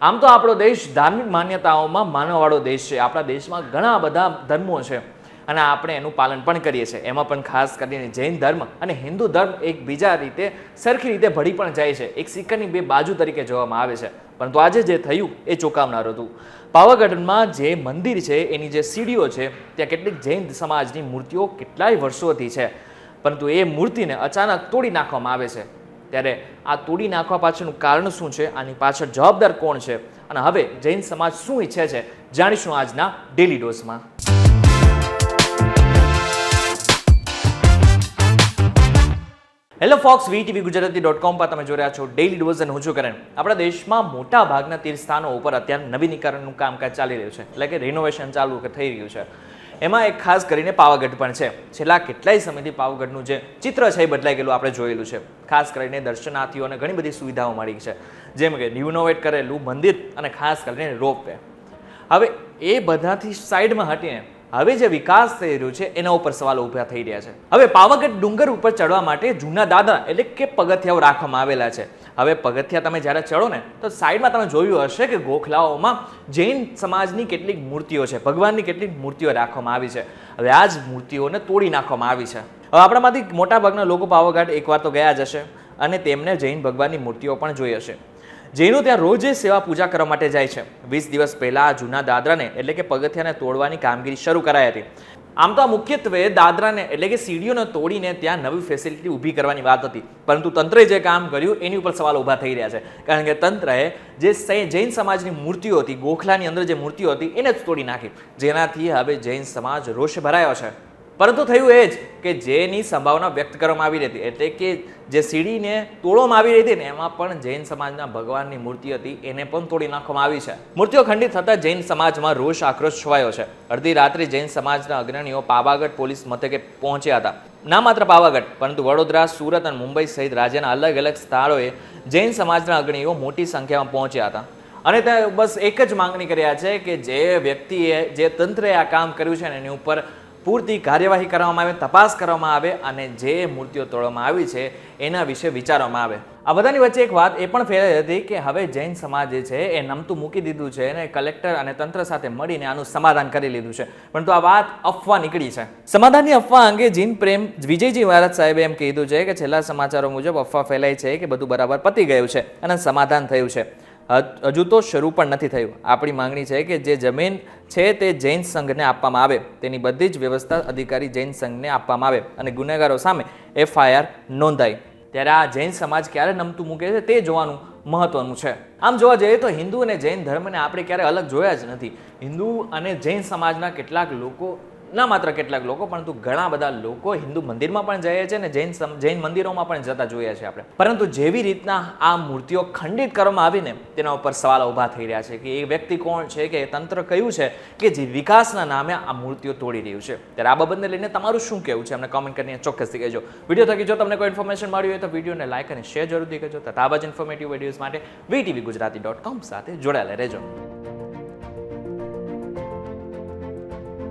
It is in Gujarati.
આમ તો આપણો દેશ ધાર્મિક માન્યતાઓમાં માનવવાળો દેશ છે. આપણા દેશમાં ઘણા બધા ધર્મો છે અને આપણે એનું પાલન પણ કરીએ છીએ. એમાં પણ ખાસ કરીને જૈન ધર્મ અને હિન્દુ ધર્મ એકબીજા રીતે સરખી રીતે ભળી પણ જાય છે. એક સિક્કાની બે બાજુ તરીકે જોવામાં આવે છે. પરંતુ આજે જે થયું એ ચોંકાવનારું હતું. પાવાગઢમાં જે મંદિર છે એની જે સીડીઓ છે ત્યાં કેટલીક જૈન સમાજની મૂર્તિઓ કેટલાય વર્ષોથી છે, પરંતુ એ મૂર્તિને અચાનક તોડી નાખવામાં આવે છે. ત્યારે આ તોડી નાખવા પાછળનું કારણ શું છે, આની પાછળ જવાબદાર કોણ છે અને હવે જૈન સમાજ શું ઈચ્છે છે, જાણીશું આજના ડેલી ડોઝમાં. હેલો ફોક્સ, VTV ગુજરાતી.com પર તમે જોઈ રહ્યા છો ડેલી ડોઝ અને હું છું કરણ. આપણા દેશમાં મોટા ભાગના તીર્થસ્થાનો ઉપર અત્યારે નવીનીકરણનું કામકાજ ચાલી રહ્યું છે, એટલે કે રિનોવેશન ચાલુ થઈ રહ્યું છે. એમાં એક ખાસ કરીને પાવાગઢ પણ છે. છેલ્લા કેટલાય સમયથી પાવાગઢનું જે ચિત્ર છે એ બદલાઈ ગયેલું આપણે જોયેલું છે. ખાસ કરીને દર્શનાર્થીઓને ઘણી બધી સુવિધાઓ મળી છે, જેમ કે રિનોવેટ કરેલું મંદિર અને ખાસ કરીને રોપ વે. હવે એ બધાથી સાઈડમાં હટીને હવે જે વિકાસ થઈ રહ્યો છે એના ઉપર સવાલો ઊભા થઈ રહ્યા છે. હવે પાવાગઢ ડુંગર ઉપર ચડવા માટે જૂના દાદરા એટલે કે પગથિયાઓ રાખવામાં આવેલા છે. હવે પગથિયા તમે જ્યારે ચડો ને તો સાઈડમાં તમે જોયું હશે કે ગોખલાઓમાં જૈન સમાજની કેટલીક મૂર્તિઓ છે, ભગવાનની કેટલીક મૂર્તિઓ રાખવામાં આવી છે. હવે આ જ મૂર્તિઓને તોડી નાખવામાં આવી છે. હવે આપણામાંથી મોટાભાગના લોકો પાવાગઢ એકવાર તો ગયા જ હશે અને તેમને જૈન ભગવાનની મૂર્તિઓ પણ જોઈ હશે. જૈનો ત્યાં રોજે સેવા પૂજા કરવા માટે જાય છે. 20 દિવસ પહેલા જૂના દાદરાને એટલે કે પગથિયાને તોડવાની કામગીરી શરૂ કરાઈ હતી. આમ તો આ મુખ્યત્વે દાદરાને એટલે કે સીડીઓને તોડીને ત્યાં નવી ફેસિલિટી ઊભી કરવાની વાત હતી, પરંતુ તંત્રએ જે કામ કર્યું એની ઉપર સવાલ ઊભા થઈ રહ્યા છે. કારણ કે તંત્રએ જે જૈન સમાજની મૂર્તિઓ હતી, ગોખલાની અંદર જે મૂર્તિઓ હતી એને જ તોડી નાખી, જેનાથી હવે જૈન સમાજ રોષે ભરાયો છે. પરંતુ થયું એ જ કે જેની સંભાવના વ્યક્ત કરવામાં આવી રહી હતી, એટલે કે જે સીડીને તોડવામાં આવી રહી હતી ને એમાં પણ જૈન સમાજના ભગવાનની મૂર્તિ હતી એને પણ તોડી નાખવામાં આવી છે. મૂર્તિઓ ખંડિત થતાં જૈન સમાજમાં રોષ આક્રોશ છવાયો છે. અડધી રાત્રે જૈન સમાજના અગ્રણીઓ પાવાગઢ પોલીસ મથકે પહોંચ્યા હતા. ના માત્ર પાવાગઢ પરંતુ વડોદરા, સુરત અને મુંબઈ સહિત રાજ્યના અલગ અલગ સ્થળોએ જૈન સમાજના અગ્રણીઓ મોટી સંખ્યામાં પહોંચ્યા હતા અને ત્યાં બસ એક જ માંગણી કર્યા છે કે જે વ્યક્તિએ જે તંત્રએ આ કામ કર્યું છે એની ઉપર પૂરતી કાર્યવાહી કરવામાં આવે, તપાસ કરવામાં આવે અને જે મૂર્તિઓ તોડવામાં આવી છે એના વિશે વિચારવામાં આવે. આ બધાની વચ્ચે એક વાત એ પણ ફેલાઈ હતી કે હવે જૈન સમાજ જે છે એ નમતું મૂકી દીધું છે અને કલેક્ટર અને તંત્ર સાથે મળીને આનું સમાધાન કરી લીધું છે, પરંતુ આ વાત અફવા નીકળી છે. સમાધાનની અફવા અંગે જૈન પ્રેમ વિજયજી મહારાજ સાહેબે એમ કીધું છે કે છેલ્લા સમાચારો મુજબ અફવા ફેલાઈ છે કે બધું બરાબર પતી ગયું છે અને સમાધાન થયું છે. હજુ તો શરૂ પણ નથી થયું. આપણી માંગણી છે કે જે જમીન છે તે જૈન સંઘને આપવામાં આવે, તેની બધી જ વ્યવસ્થા અધિકારી જૈન સંઘને આપવામાં આવે અને ગુનેગારો સામે FIR નોંધાય. ત્યારે આ જૈન સમાજ ક્યારે નમતું મૂકે છે તે જોવાનું મહત્વનું છે. આમ જોવા જઈએ તો હિન્દુ અને જૈન ધર્મને આપણે ક્યારે અલગ જોયા જ નથી. હિન્દુ અને જૈન સમાજના કેટલાક લોકો, ના માત્ર કેટલાક લોકો પરંતુ ઘણા બધા લોકો હિન્દુ મંદિરમાં પણ જાય છે અને જૈન મંદિરોમાં પણ જતા જોયા છે આપણે. પરંતુ જેવી રીતના આ મૂર્તિઓ ખંડિત કરવામાં આવીને તેના ઉપર સવાલો ઊભા થઈ રહ્યા છે કે એ વ્યક્તિ કોણ છે, કે તંત્ર કયું છે કે જે વિકાસના નામે આ મૂર્તિઓ તોડી રહ્યું છે. ત્યારે આ બાબતને લઈને તમારું શું કહેવું છે અમને કોમેન્ટ કરીને ચોક્કસથી કહેજો. વિડીયો થકી જો તમને કોઈ ઇન્ફોર્મેશન મળી હોય તો વિડીયોને લાઇક અને શેર જરૂરથી કરજો તથા આવા જ ઇન્ફોર્મેટિવ વિડીયોઝ માટે VTV ગુજરાતી.com સાથે જોડાયેલા રહેજો.